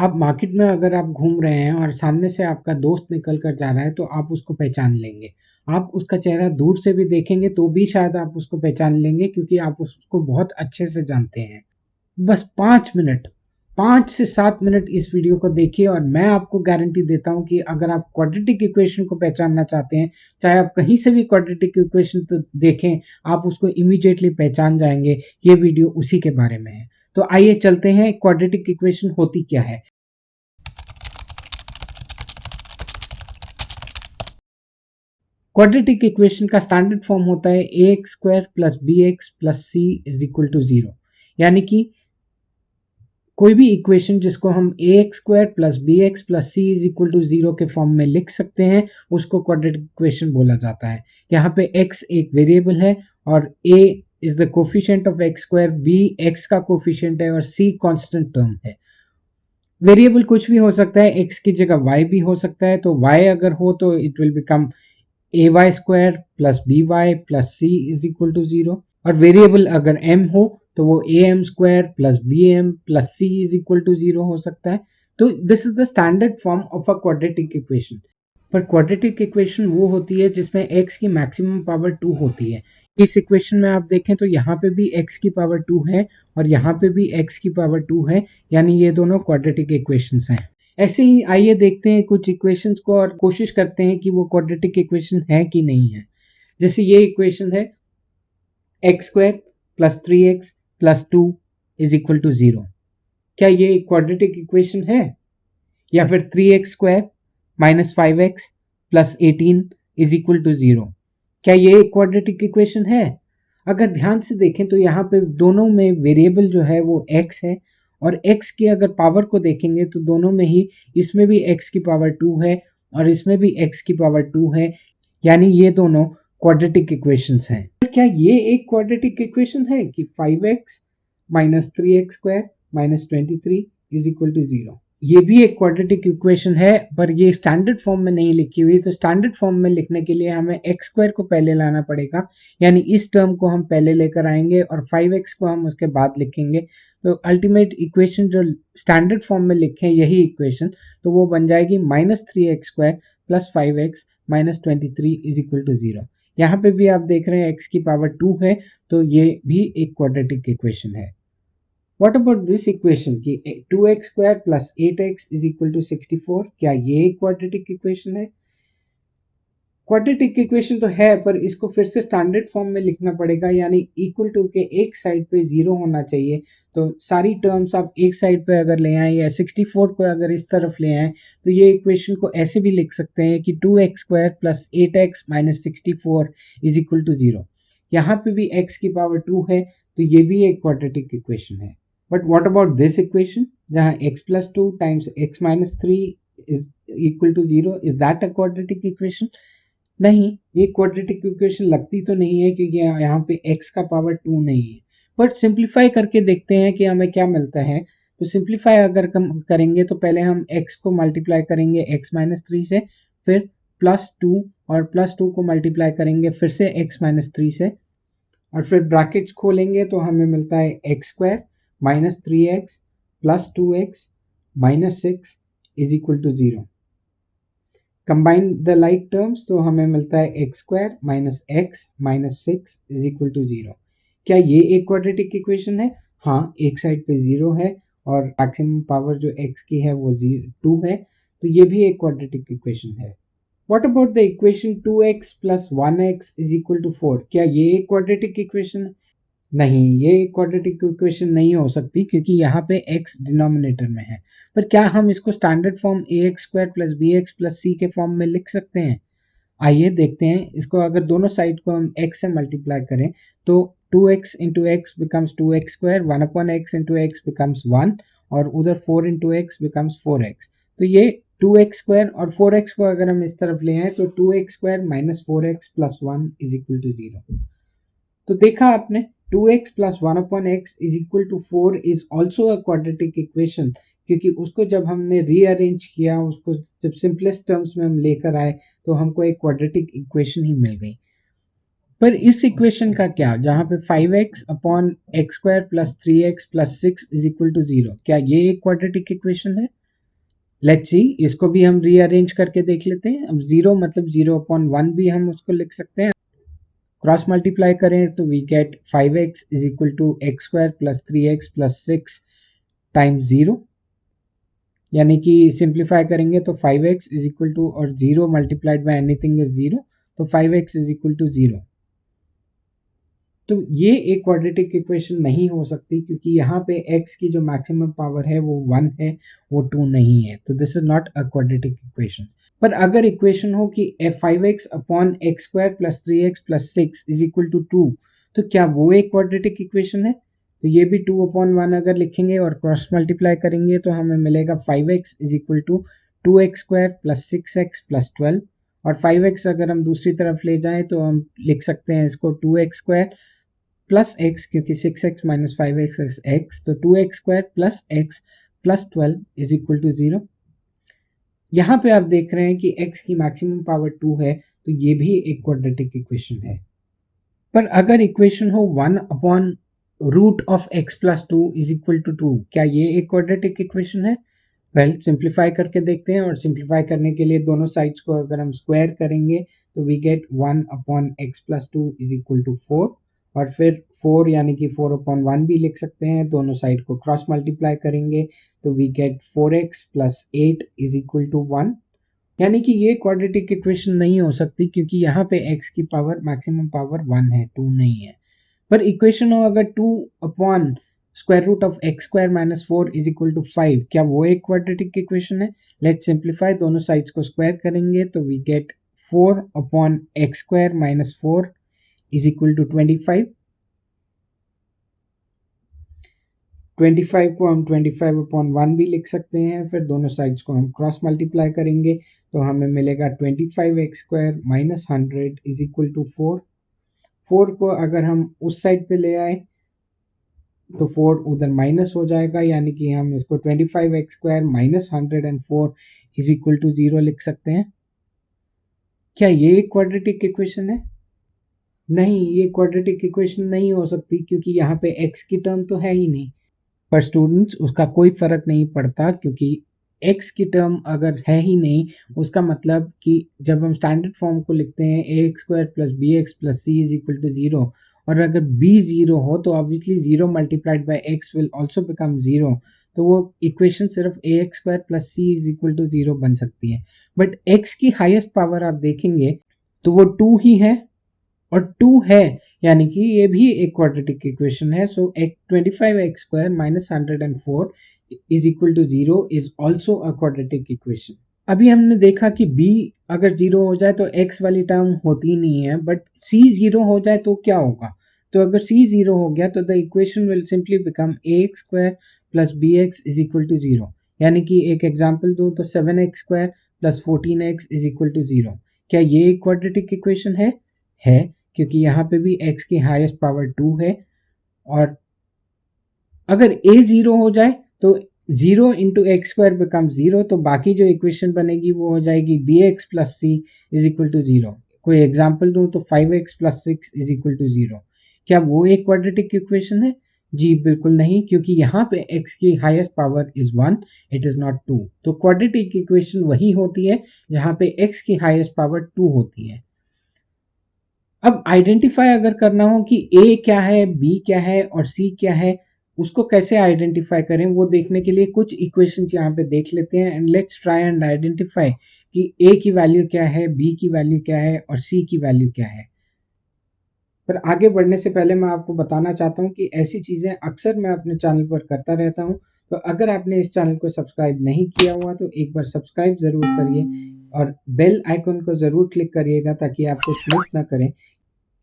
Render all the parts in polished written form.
आप मार्केट में अगर आप घूम रहे हैं और सामने से आपका दोस्त निकल कर जा रहा है तो आप उसको पहचान लेंगे। आप उसका चेहरा दूर से भी देखेंगे तो भी शायद आप उसको पहचान लेंगे क्योंकि आप उसको बहुत अच्छे से जानते हैं। बस 5 मिनट, 5 से 7 मिनट इस वीडियो को देखिए और मैं आपको गारंटी देता हूं कि अगर आप क्वाड्रेटिक इक्वेशन को पहचानना चाहते हैं, चाहे आप कहीं से भी क्वाड्रेटिक इक्वेशन तो देखें, आप उसको इमीडिएटली पहचान जाएंगे। ये वीडियो उसी के बारे में है। तो आइए चलते हैं, क्वाड्रेटिक इक्वेशन होती क्या है। क्वाड्रेटिक इक्वेशन का स्टैंडर्ड फॉर्म होता है ax² + bx + c = 0। यानी कि कोई भी इक्वेशन जिसको हम ax² + bx + c = 0 के फॉर्म में लिख सकते हैं, उसको क्वाड्रेटिक इक्वेशन बोला जाता है। यहाँ पे x एक वेरिएबल है और a is the coefficient of x², b x का कोफिशिएंट है और c कांस्टेंट टर्म है। वेरिएबल कुछ भी हो सकता है, x की जगह y भी हो सकता है, तो y अगर हो तो it will become ay² + by + c = 0 और वेरिएबल अगर m हो तो वो am² + bm + c = 0 हो सकता है। तो this is the standard form of a quadratic equation. पर क्वाड्रेटिक इक्वेशन वो होती है जिसमें x की मैक्सिमम पावर 2 होती है। इस इक्वेशन में आप देखें तो यहाँ पे भी x की पावर 2 है और यहाँ पे भी x की पावर 2 है, यानी ये दोनों क्वाड्रेटिक इक्वेशंस हैं। ऐसे ही आइए देखते हैं कुछ इक्वेशंस को और कोशिश करते हैं कि वो क्वाड्रेटिक इक्वेशन है कि नहीं है। जैसे ये इक्वेशन है x² + 3x + 2 = 0। क्या ये क्वाड्रेटिक इक्वेशन है? या फिर 3x² - 5x + 18 = 0। क्या ये क्वाड्रेटिक इक्वेशन है? अगर ध्यान से देखें तो यहाँ पे दोनों में वेरिएबल जो है वो x है और x की अगर पावर को देखेंगे तो दोनों में ही, इसमें भी x की पावर 2 है और इसमें भी x की पावर 2 है, यानी ये दोनों क्वाड्रेटिक इक्वेशंस हैं। क्या ये एक क्वाड्रेटिक इक्वेशन है कि 5x - 3x² - 23 = 0? ये भी एक क्वाड्रेटिक इक्वेशन है, पर ये स्टैंडर्ड फॉर्म में नहीं लिखी हुई। तो स्टैंडर्ड फॉर्म में लिखने के लिए हमें x² को पहले लाना पड़ेगा, यानी इस टर्म को हम पहले लेकर आएंगे और 5x को हम उसके बाद लिखेंगे। तो अल्टीमेट इक्वेशन जो स्टैंडर्ड फॉर्म में लिखे यही इक्वेशन, तो वो बन जाएगी -3x² + 5x - 23 = 0। यहाँ पे भी आप देख रहे हैं x की पावर 2 है, तो ये भी एक क्वाड्रेटिक इक्वेशन है। What about this equation कि 2x² + 8x = 64? क्या ये क्वाड्रेटिक इक्वेशन है? क्वाड्रेटिक इक्वेशन तो है, पर इसको फिर से स्टैंडर्ड फॉर्म में लिखना पड़ेगा, यानी इक्वल टू के एक साइड पे 0 होना चाहिए। तो सारी टर्म्स आप एक साइड पे अगर ले आए या 64 को अगर इस तरफ ले आए तो ये इक्वेशन को ऐसे भी लिख सकते हैं कि 2x² + 8x - 64 = 0। यहाँ पे भी x की पावर 2 है, तो ये भी एक क्वाड्रेटिक इक्वेशन है। But what about this equation जहाँ x + 2 × x - 3 = 0? Is that a quadratic equation? नहीं, ये क्वाड्रेटिक इक्वेशन लगती तो नहीं है क्योंकि यहाँ पे x का पावर 2 नहीं है। बट सिंप्लीफाई करके देखते हैं कि हमें क्या मिलता है। तो सिंप्लीफाई अगर हम करेंगे तो पहले हम x को मल्टीप्लाई करेंगे x - 3 से, फिर +2 और +2 को मल्टीप्लाई करेंगे फिर से x - 3 से, और फिर ब्रैकेट्स खोलेंगे तो हमें मिलता है x² - 3x + 2x - 6 = 0। Combine the like terms तो हमें मिलता है x² - x - 6 = 0। क्या ये एक क्वाड्रेटिक इक्वेशन है? हाँ, एक साइड पे 0 है और मैक्सिमम पावर जो x की है वो 2 है, तो ये भी एक क्वाड्रेटिक इक्वेशन है। What about the equation 2x + 1x = 4? क्या ये एक क्वाड्रेटिक इक्वेशन है? नहीं, ये क्वाड्रेटिक इक्वेशन नहीं हो सकती क्योंकि यहाँ पे x डिनोमिनेटर में है। पर क्या हम इसको standard form ax² + bx + c के फॉर्म में लिख सकते हैं? आइए देखते हैं। इसको अगर दोनों साइड को हम x से मल्टीप्लाई करें तो 2x × x becomes 2x², 1/x × x becomes 1 और उधर 4 × x becomes 4x। तो ये 2x² और 4x को अगर हम इस तरफ ले आए तो 2x² - 4x + 1 = 0। तो देखा आपने, 2x + 1/x = 4 is also a quadratic equation, क्योंकि उसको जब हमने रीअरेंज किया, उसको जब सिंपलेस्ट टर्म्स में हम लेकर आए तो हमको एक क्वाड्रेटिक इक्वेशन ही मिल गई। पर इस इक्वेशन का क्या, जहां पे 5x/x² + 3x + 6 = 0? क्या ये एक क्वाड्रेटिक इक्वेशन है? लेट्स सी, इसको भी हम रीअरेंज करके देख लेते हैं। अब 0 मतलब 0/1 भी हम उसको लिख सकते हैं। क्रॉस मल्टीप्लाई करें तो we get 5x is equal to x square plus 3x plus 6 times 0, यानी कि सिंप्लीफाई करेंगे तो 5x इज इक्वल टू, और 0 मल्टीप्लाइड बाय एनीथिंग इज 0, तो 5x इज इक्वल टू 0। तो ये एक क्वाड्रेटिक इक्वेशन नहीं हो सकती, क्योंकि यहाँ पे x की जो मैक्सिमम पावर है वो 1 है, वो 2 नहीं है। तो this is not a quadratic equation. पर अगर इक्वेशन हो कि 5x upon x square plus 3x plus 6 is equal to 2, तो क्या वो एक क्वाड्रेटिक इक्वेशन है? तो ये भी 2/1 अगर लिखेंगे और क्रॉस मल्टीप्लाई करेंगे तो हमें मिलेगा 5x is equal to 2x square plus 6x plus 12, और 5x अगर हम दूसरी तरफ ले जाएं तो हम लिख सकते हैं इसको 2x स्क्वायर प्लस x, क्योंकि 6x minus 5x is x, तो 2x square plus x plus 12 is equal to 0। यहाँ पे आप देख रहे हैं कि x की मैक्सिमम पावर 2 है, तो ये भी एक क्वाड्रेटिक इक्वेशन है। पर अगर इक्वेशन हो 1 upon root of x plus 2 is equal to 2, क्या ये एक क्वाड्रेटिक इक्वेशन है? वेल, सिंप्लीफाई करके देखते हैं, और सिंप्लीफाई करने के लिए दोनों साइड्स को अगर हम स्क्वायर करेंगे तो we get 1 upon x plus 2 is equal to 4, और फिर 4 यानी कि 4/1 भी लिख सकते हैं। दोनों साइड को क्रॉस मल्टीप्लाई करेंगे तो we get 4x plus 8 is equal to 1, यानी कि ये क्वाड्रेटिक इक्वेशन नहीं हो सकती, क्योंकि यहाँ पे x की पावर मैक्सिमम पावर 1 है, 2 नहीं है। पर इक्वेशन हो अगर 2 upon square root of x square minus 4 is equal to 5, क्या वो एक क्वाड्रेटिक इक्वेशन है? लेट्स सिंप्लीफाई, दोनों साइड्स को स्क्वायर करेंगे तो we get 4 upon x square minus 4 is equal to 25। 25 को हम 25/1 भी लिख सकते हैं। फिर दोनों साइड्स को हम क्रॉस मल्टीप्लाई करेंगे तो हमें मिलेगा 25x square minus 100 is equal to 4। 4 को अगर हम उस साइड पे ले आए तो 4 उधर माइनस हो जाएगा, यानी कि हम इसको 25x square minus 104 is equal to 0 लिख सकते हैं। क्या ये एक क्वाड्रेटिक इक्वेशन है? नहीं, ये क्वाड्रेटिक इक्वेशन नहीं हो सकती, क्योंकि यहाँ पे x की टर्म तो है ही नहीं। पर स्टूडेंट्स, उसका कोई फर्क नहीं पड़ता, क्योंकि x की टर्म अगर है ही नहीं, उसका मतलब कि जब हम स्टैंडर्ड फॉर्म को लिखते हैं ax square plus bx plus c is equal to 0, और अगर b 0 हो तो obviously 0 multiplied by x will also become 0, तो वो इक्वेशन सिर्फ ax square plus c is equal to 0 बन सकती है। बट x की हाईएस्ट पावर आप देखेंगे तो वो 2 ही है, और 2 है, यानी कि ये भी एक क्वाड्रेटिक इक्वेशन है। So 25x square minus 104 is equal to 0 is also a quadratic equation. अभी हमने देखा कि b अगर 0 हो जाए तो x वाली टर्म होती नहीं है, बट c 0 हो जाए तो क्या होगा? तो अगर c 0 हो गया तो the equation will simply become ax square plus bx is equal to 0, यानी कि एक एग्जांपल दूं तो 7x square plus 14x is equal to 0। क्या ये एक क्वाड्रेटिक इक्वेशन है? क्योंकि यहाँ पे भी x की हाईएस्ट पावर 2 है, और अगर a 0 हो जाए तो 0 इंटू एक्स स्क्वायर बिकम 0, तो बाकी जो इक्वेशन बनेगी वो हो जाएगी bx plus c is equal to 0। कोई एग्जांपल दूं तो 5x plus 6 is equal to 0। क्या वो एक क्वाड्रेटिक इक्वेशन है? जी बिल्कुल नहीं, क्योंकि यहाँ पे x की highest power is 1, it is not 2। तो क्वाड्रेटिक इक्वेशन वही होती है जहाँ पे x की हाईएस्ट पावर 2 होती है। अब आइडेंटिफाई अगर करना हो कि A क्या है, B क्या है और C क्या है, उसको कैसे आइडेंटिफाई करें वो देखने के लिए कुछ इक्वेशंस यहाँ पे देख लेते हैं, and let's try and identify कि A की वैल्यू क्या है, B की वैल्यू क्या है और C की वैल्यू क्या है। पर आगे बढ़ने से पहले मैं आपको बताना चाहता हूँ कि ऐसी चीज़ें अक्सर मैं अपने चैनल पर करता रहता हूँ, तो अगर आपने इस चैनल को सब्सक्राइब नहीं किया हुआ तो एक बार सब्सक्राइब ज़रूर करिए और बेल आइकन को ज़रूर क्लिक करिएगा ताकि आप कुछ मिस ना करें,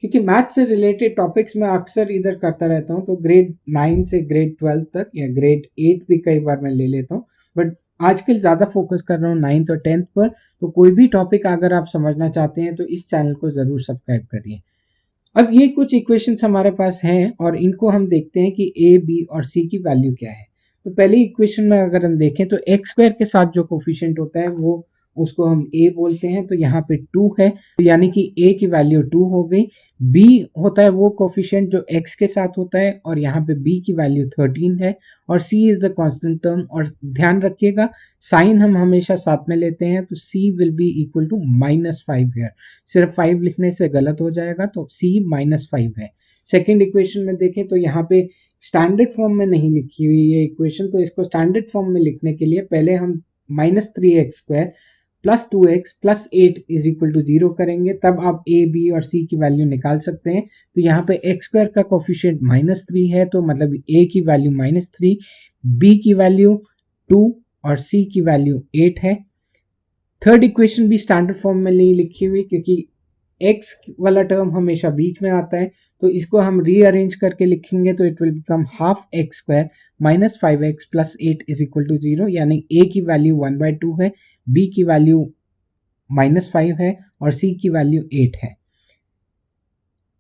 क्योंकि मैथ से रिलेटेड टॉपिक्स मैं अक्सर इधर करता रहता हूँ। तो ग्रेड 9 से ग्रेड 12 तक या ग्रेड 8 भी कई बार मैं ले लेता हूँ, बट आजकल ज़्यादा फोकस कर रहा हूँ 9th और 10th पर। तो कोई भी टॉपिक अगर आप समझना चाहते हैं तो इस चैनल को ज़रूर सब्सक्राइब करिए। अब ये कुछ इक्वेशंस हमारे पास हैं और इनको हम देखते हैं कि a, b और c की वैल्यू क्या है। तो पहली इक्वेशन में अगर हम देखें तो एक्स स्क्वायर के साथ जो कोफिशिएंट होता है वो उसको हम a बोलते हैं, तो यहाँ पे 2 है, तो यानी कि a की वैल्यू 2 हो गई। b होता है वो कोफिशिएंट जो x के साथ होता है, और यहाँ पे b की वैल्यू 13 है, और c is the constant term. और ध्यान रखिएगा साइन हम हमेशा साथ में लेते हैं, तो c will be equal to -5 है। सिर्फ 5 लिखने से गलत हो जाएगा, तो c -5 है। सेकेंड इक्वेशन में देखें तो यहाँ पे स्टैंडर्ड फॉर्म में नहीं लिखी हुई ये इक्वेशन, तो इसको स्टैंडर्ड फॉर्म में लिखने के लिए पहले हम -3x² plus 2x plus 8 is equal to 0 करेंगे, तब आप a, b और c की वैल्यू निकाल सकते हैं। तो यहाँ पे x² का कोफिशिएंट -3 है, तो मतलब a की वैल्यू -3, b की वैल्यू 2 और c की वैल्यू 8 है। थर्ड इक्वेशन भी स्टैंडर्ड फॉर्म में नहीं लिखी हुई, क्योंकि x वाला टर्म हमेशा बीच में आता है, तो इसको हम रीअरेंज करके लिखेंगे, तो it will become half x square minus 5x plus 8 is equal to 0, यानी a की वैल्यू 1/2 है, b की वैल्यू -5 है और c की वैल्यू 8 है।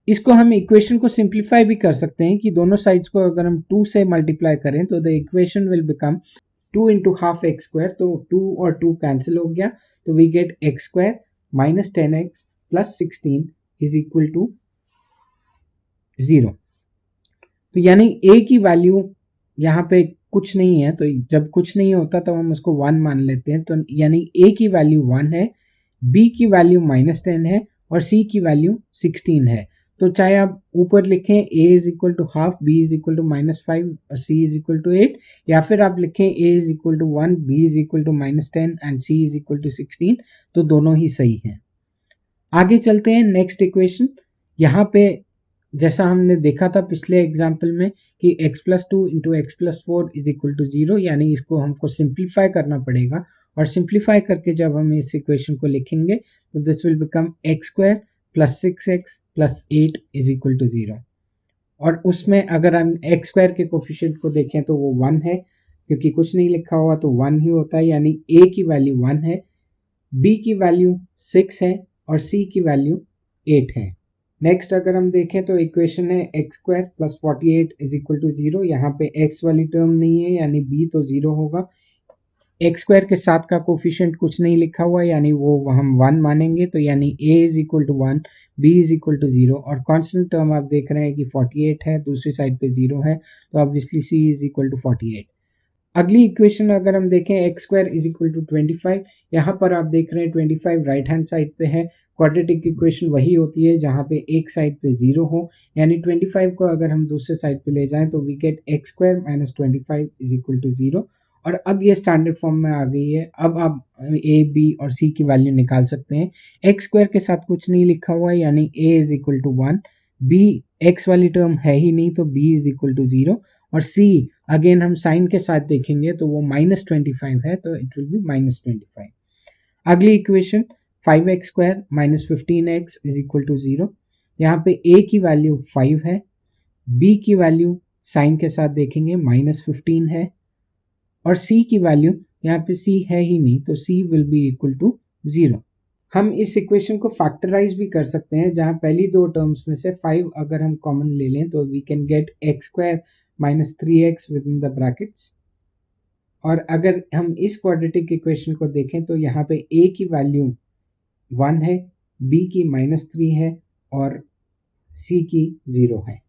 इसको हम इक्वेशन को सिंप्लीफाई भी कर सकते हैं कि दोनों साइड्स को अगर हम 2 से मल्टीप्लाई करें तो the equation will become 2 into half x square, तो 2 और 2 कैंसिल हो गया, तो we get x square minus 10x plus 16 is equal to 0। तो यानी a की वैल्यू यहाँ पे कुछ नहीं है, तो जब कुछ नहीं होता तो हम उसको 1 मान लेते हैं, तो यानी a की वैल्यू 1 है, b की वैल्यू -10 है और c की वैल्यू 16 है। तो चाहे आप ऊपर लिखें a is equal to half, b is equal to -5 और c इज इक्वल टू 8, या फिर आप लिखें a is equal to 1, b is equal to -10 and c is equal to 16, तो दोनों ही सही हैं। आगे चलते हैं नेक्स्ट इक्वेशन। यहाँ पे जैसा हमने देखा था पिछले एग्जाम्पल में कि x plus 2 into x plus 4 is equal to 0, यानी इसको हमको सिंप्लीफाई करना पड़ेगा, और सिंप्लीफाई करके जब हम इस इक्वेशन को लिखेंगे तो this will become x square plus 6x plus 8 is equal to 0। और उसमें अगर हम एक्स स्क्वायर के कोफिशिएंट को देखें तो वो 1 है, क्योंकि कुछ नहीं लिखा हुआ तो 1 ही होता है, यानी a की वैल्यू 1 है, b की वैल्यू 6 है और c की वैल्यू 8 है। नेक्स्ट अगर हम देखें तो इक्वेशन है x square plus 48 is equal to 0, यहाँ पे x वाली टर्म नहीं है यानी b तो 0 होगा, एक्स स्क्वायर के साथ का कोफिशिएंट कुछ नहीं लिखा हुआ यानी वो हम 1 मानेंगे, तो यानी a is equal to 1, b is equal to 0, और कांस्टेंट टर्म आप देख रहे हैं कि 48 है, दूसरी साइड पे 0 है, तो obviously c is equal to 48। अगली इक्वेशन अगर हम देखें x square is equal to 25, यहाँ पर आप देख रहे हैं 25 राइट हैंड साइड पे है। क्वाड्रेटिक इक्वेशन वही होती है जहाँ पे एक साइड पे 0 हो, यानी 25 को अगर हम दूसरे साइड पे ले जाएं तो we get x square minus 25 is equal to 0। और अब ये स्टैंडर्ड फॉर्म में आ गई है, अब आप a, b और c की वैल्यू निकाल सकते हैं। एक्स स्क्वायर के साथ कुछ नहीं लिखा हुआ है यानी a is equal to 1, b x वाली टर्म है ही नहीं तो b इज इक्वल टू 0, और c अगेन हम साइन के साथ देखेंगे तो वो -25 है, तो इट विल बी -25। अगली equation 5x square minus 15x is equal to 0, यहाँ पे a की वैल्यू 5 है, b की वैल्यू साइन के साथ देखेंगे -15 है, और c की वैल्यू यहाँ पे c है ही नहीं तो c will be equal to 0। हम इस इक्वेशन को फैक्टराइज भी कर सकते हैं, जहां पहली दो टर्म्स में से 5 अगर हम कॉमन ले लें तो we can get x square minus 3x within the brackets. और अगर हम इस क्वाड्रेटिक इक्वेशन को देखें तो यहाँ पे a की वैल्यू 1 है, b की -3 है और c की 0 है।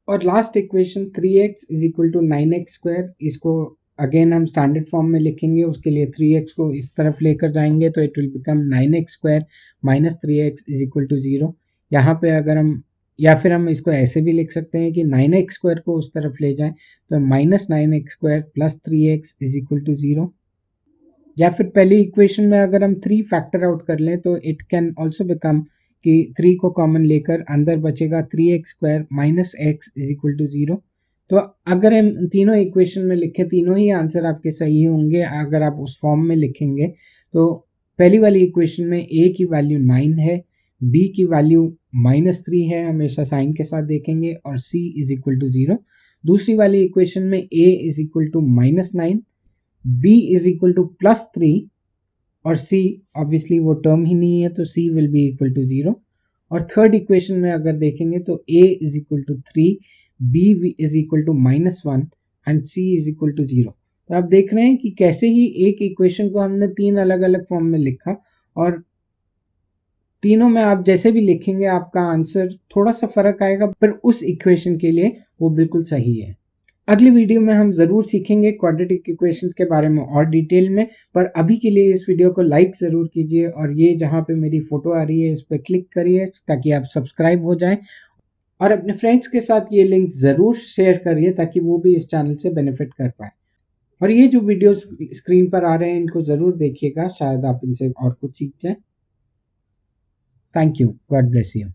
और last equation 3x is equal to 9x square, इसको अगेन हम स्टैंडर्ड फॉर्म में लिखेंगे, उसके लिए 3x को इस तरफ लेकर जाएंगे तो it will become 9x square minus 3x is equal to 0। यहाँ पे अगर हम या फिर हम इसको ऐसे भी लिख सकते हैं कि 9x स्क्वायर को उस तरफ ले जाएं तो -9x square plus 3x is equal to 0। या फिर पहली इक्वेशन में अगर हम 3 फैक्टर आउट कर लें तो इट कैन ऑल्सो बिकम कि 3 को कॉमन लेकर अंदर बचेगा 3x square minus x is equal to 0। तो अगर हम तीनों इक्वेशन में लिखें, तीनों ही आंसर आपके सही होंगे अगर आप उस फॉर्म में लिखेंगे। तो पहली वाली इक्वेशन में a की वैल्यू 9 है, b की वैल्यू -3 है, हमेशा साइन के साथ देखेंगे, और c इज इक्वल टू 0। दूसरी वाली इक्वेशन में a is equal to -9, b is equal to +3 और c ऑब्वियसली वो टर्म ही नहीं है तो c will be equal to 0। और थर्ड इक्वेशन में अगर देखेंगे तो a is equal to 3, b is equal to -1 and c is equal to 0। तो आप देख रहे हैं कि कैसे ही एक इक्वेशन को हमने 3 अलग अलग फॉर्म में लिखा और तीनों में आप जैसे भी लिखेंगे आपका आंसर थोड़ा सा फर्क आएगा, पर उस इक्वेशन के लिए वो बिल्कुल सही है। अगली वीडियो में हम जरूर सीखेंगे क्वाड्रेटिक इक्वेशंस के बारे में और डिटेल में, पर अभी के लिए इस वीडियो को लाइक जरूर कीजिए और ये जहां पे मेरी फोटो आ रही है इस पर क्लिक करिए ताकि आप सब्सक्राइब हो जाएं, और अपने फ्रेंड्स के साथ ये लिंक जरूर शेयर करिए ताकि वो भी इस चैनल से बेनिफिट कर पाए। और ये जो वीडियोस स्क्रीन पर आ रहे हैं इनको जरूर देखिएगा, शायद आप इनसे और कुछ सीख जाए। Thank you, God bless you.